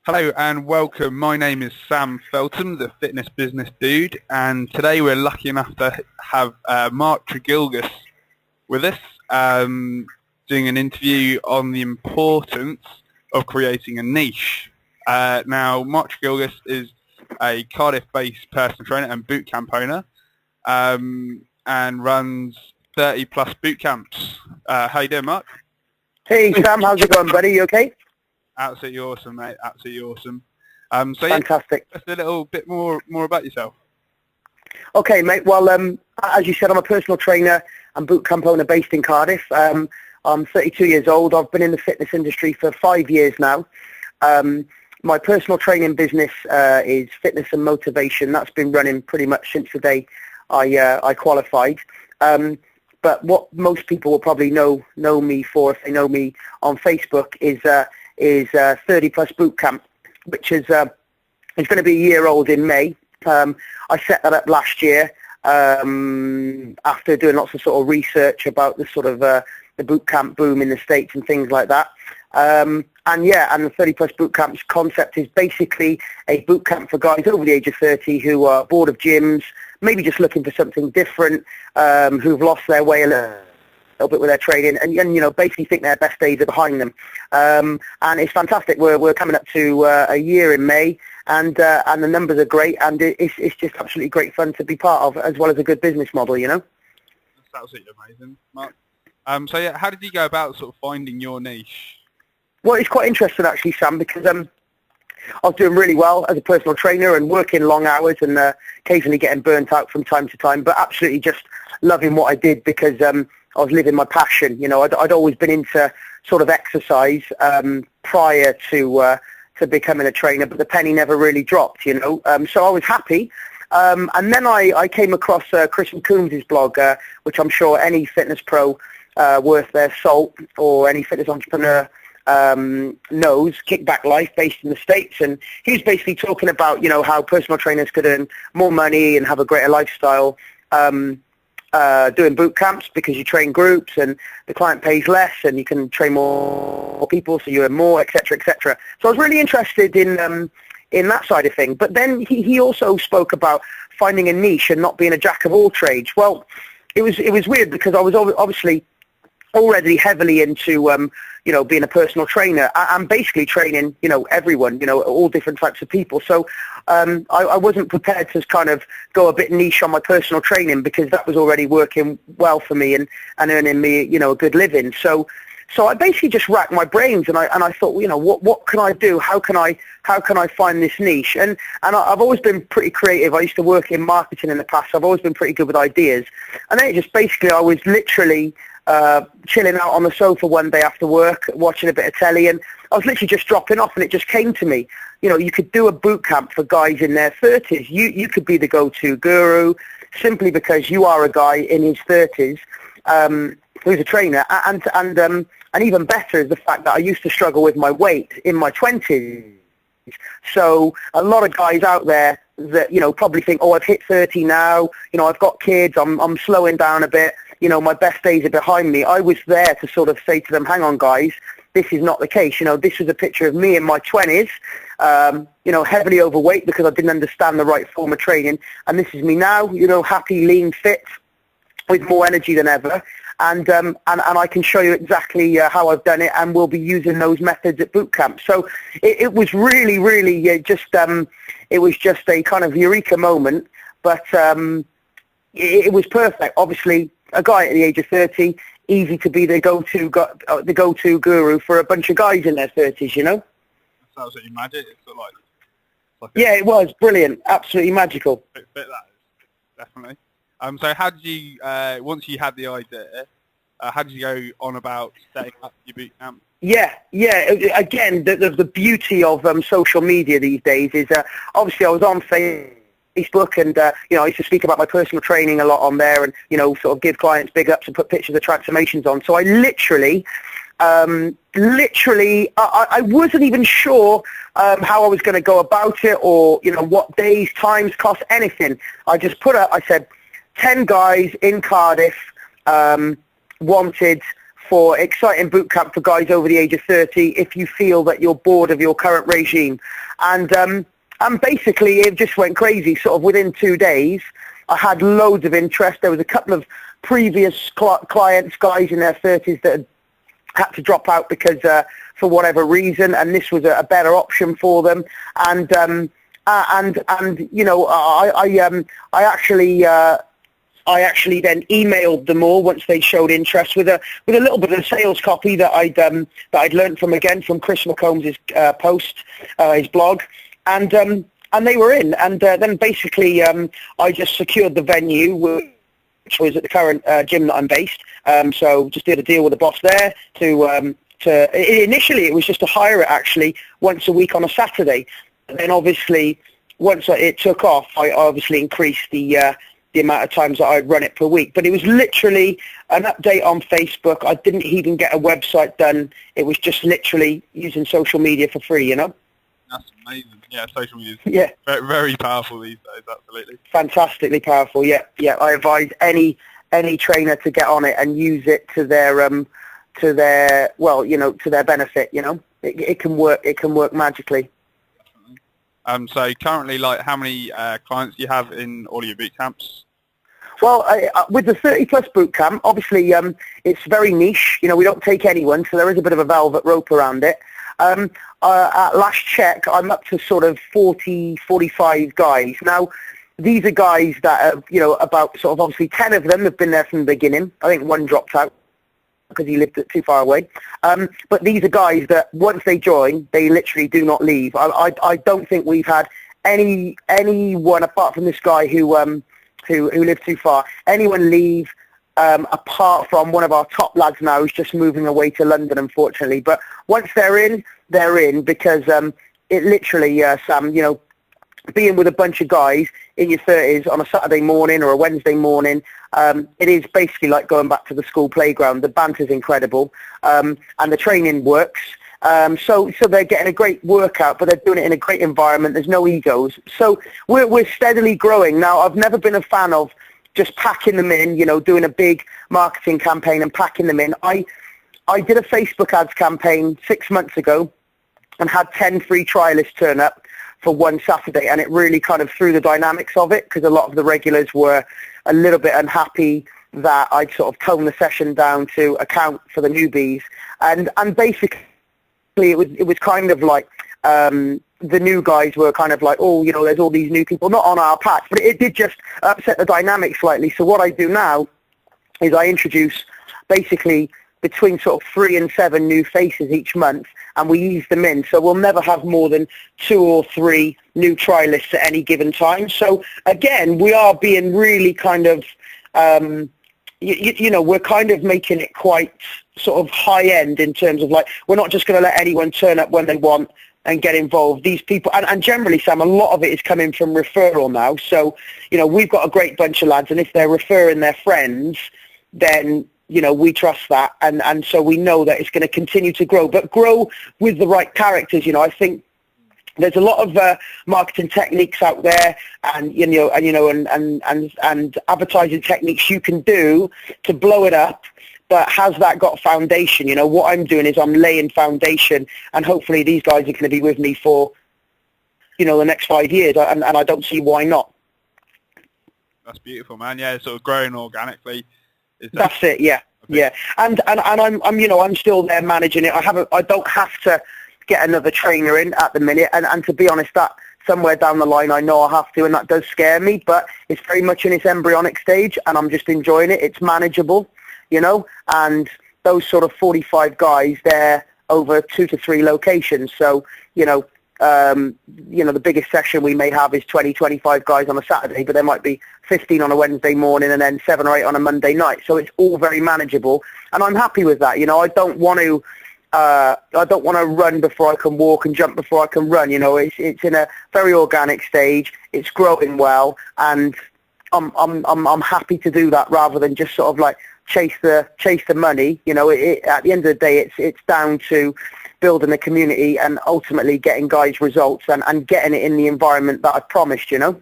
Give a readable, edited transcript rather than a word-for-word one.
Hello and welcome. My name is Sam Feltham, the fitness business dude, and today we're lucky enough to have Mark Tregilgas with us, doing an interview on the importance of creating a niche. Now, Mark Tregilgas is a Cardiff-based personal trainer and boot camp owner, and runs 30 plus boot camps. How you doing, Mark? Hey Sam, how's it going, buddy? You okay? Absolutely awesome, mate. Absolutely awesome. Fantastic. Just a little bit more about yourself. Okay, mate. Well, as you said, I'm a personal trainer and boot camp owner based in Cardiff. I'm 32 years old. I've been in the fitness industry for 5 years now. My personal training business is fitness and motivation. That's been running pretty much since the day I qualified. But what most people will probably know me for, if they know me on Facebook, is 30 plus boot camp, which is going to be a year old in May. I set that up last year after doing lots of sort of research about the sort of the boot camp boom in the States and things like that. And the 30 plus boot camps concept is basically a boot camp for guys over the age of 30 who are bored of gyms, maybe just looking for something different, who've lost their way a little bit with their training, and basically think their best days are behind them. And it's fantastic. We're coming up to a year in May, and the numbers are great, and it's just absolutely great fun to be part of, as well as a good business model. That's absolutely amazing, Mark. How did you go about sort of finding your niche? Well, it's quite interesting actually, Sam, because I was doing really well as a personal trainer and working long hours and occasionally getting burnt out from time to time, but absolutely just loving what I did because I was living my passion. I'd always been into sort of exercise prior to becoming a trainer, but the penny never really dropped, so I was happy. And then I came across Chris McCombs' blog, which I'm sure any fitness pro worth their salt or any fitness entrepreneur knows, Kickback Life, based in the States, and he's basically talking about how personal trainers could earn more money and have a greater lifestyle doing boot camps, because you train groups and the client pays less and you can train more people, so you earn more, etc., etc. So I was really interested in that side of things. But then he also spoke about finding a niche and not being a jack of all trades. Well, it was weird because I was obviously already heavily into being a personal trainer. I'm basically training everyone, all different types of people. So I wasn't prepared to kind of go a bit niche on my personal training, because that was already working well for me and earning me a good living. So I basically just racked my brains, and I thought, what can I do? How can I find this niche? And I've always been pretty creative. I used to work in marketing in the past. So I've always been pretty good with ideas. And then it just basically, I was literally chilling out on the sofa one day after work, watching a bit of telly, and I was literally just dropping off, and it just came to me. You could do a boot camp for guys in their 30s. You could be the go-to guru simply because you are a guy in his 30s who's a trainer, and even better is the fact that I used to struggle with my weight in my 20s. So a lot of guys out there that probably think, oh, I've hit 30 now, I've got kids, I'm slowing down a bit, my best days are behind me. I was there to sort of say to them, hang on guys, this is not the case. This was a picture of me in my 20s, heavily overweight because I didn't understand the right form of training, and this is me now, happy, lean, fit, with more energy than ever. And I can show you exactly how I've done it, and we'll be using those methods at boot camp. So it was really, really it was just a kind of eureka moment, but it was perfect. Obviously, a guy at the age of 30, easy to be the go-to guru for a bunch of guys in their 30s, That sounds like magic. It's sort of like yeah, it was brilliant, absolutely magical. Bit that is, definitely. So how did you, once you had the idea, how did you go on about setting up your boot camp? Yeah. Again, the beauty of social media these days is obviously I was on Facebook, and I used to speak about my personal training a lot on there, and sort of give clients big ups and put pictures of transformations on. So I literally, I wasn't even sure how I was going to go about it, or what days, times, cost, anything. I just I said 10 guys in Cardiff wanted for exciting boot camp for guys over the age of 30 if you feel that you're bored of your current regime. And basically it just went crazy. Sort of within 2 days, I had loads of interest. There was a couple of previous clients, guys in their 30s that had to drop out because for whatever reason, and this was a better option for them. And you know, I actually then emailed them all once they showed interest with a little bit of sales copy that I'd learned from Chris McCombs' post, his blog, and they were in. And then basically I just secured the venue, which was at the current gym that I'm based. So just did a deal with the boss there to initially it was just to hire it actually once a week on a Saturday. And then obviously once it took off, I obviously increased the amount of times that I'd run it per week. But it was literally an update on Facebook. I didn't even get a website done. It was just literally using social media for free, you know? That's amazing. Yeah, social media is very, very powerful these days, absolutely. Fantastically powerful, yeah. I advise any trainer to get on it and use it to their well, you know, to their benefit, you know? It can work magically. So currently, like, how many clients do you have in all of your boot camps? Well, with the 30-plus boot camp, obviously it's very niche. You know, we don't take anyone, so there is a bit of a velvet rope around it. At last check, I'm up to sort of 40, 45 guys. Now, these are guys that are, you know, about sort of obviously 10 of them have been there from the beginning. I think one dropped out because he lived too far away. But these are guys that once they join, they literally do not leave. I don't think we've had anyone apart from this guy who lived too far, anyone leave apart from one of our top lads now who's just moving away to London, unfortunately. But once they're in because it literally, Sam, you know, being with a bunch of guys in your 30s on a Saturday morning or a Wednesday morning, it is basically like going back to the school playground. The banter's incredible, and the training works. So they're getting a great workout, but they're doing it in a great environment. There's no egos. So we're steadily growing. Now, I've never been a fan of just packing them in, you know, doing a big marketing campaign and packing them in. I did a Facebook ads campaign 6 months ago and had 10 free trialists turn up for one Saturday, and it really kind of threw the dynamics of it because a lot of the regulars were a little bit unhappy that I'd sort of toned the session down to account for the newbies. And basically it was kind of like the new guys were kind of like, oh, you know, there's all these new people, not on our patch, but it did just upset the dynamic slightly. So what I do now is I introduce basically between sort of 3 and 7 new faces each month, and we ease them in. So we'll never have more than 2 or 3 new trialists at any given time. So again, we are being really kind of, you know, we're kind of making it quite sort of high end in terms of like, we're not just going to let anyone turn up when they want and get involved. These people, and generally, Sam, a lot of it is coming from referral now. So, you know, we've got a great bunch of lads, and if they're referring their friends, then, you know, we trust that, and so we know that it's going to continue to grow, but grow with the right characters. You know, I think there's a lot of marketing techniques out there, and advertising techniques you can do to blow it up. But has that got foundation? You know, what I'm doing is I'm laying foundation, and hopefully these guys are going to be with me for, you know, the next 5 years, and I don't see why not. That's beautiful, man. Yeah, sort of growing organically. That's it. Yeah, yeah. And I'm you know, I'm still there managing it. I don't have to get another trainer in at the minute, and to be honest, that somewhere down the line I know I have to, and that does scare me. But it's very much in its embryonic stage, and I'm just enjoying it. It's manageable, you know. And those sort of 45 guys, they're over 2 to 3 locations. So you know, the biggest session we may have is 20, 25 guys on a Saturday, but there might be 15 on a Wednesday morning and then 7 or 8 on a Monday night. So it's all very manageable, and I'm happy with that. You know, I don't want to run before I can walk and jump before I can run. You know, it's in a very organic stage. It's growing well, and I'm happy to do that rather than just sort of like chase the money. You know, at the end of the day, it's down to building a community and ultimately getting guys results and getting it in the environment that I promised, you know.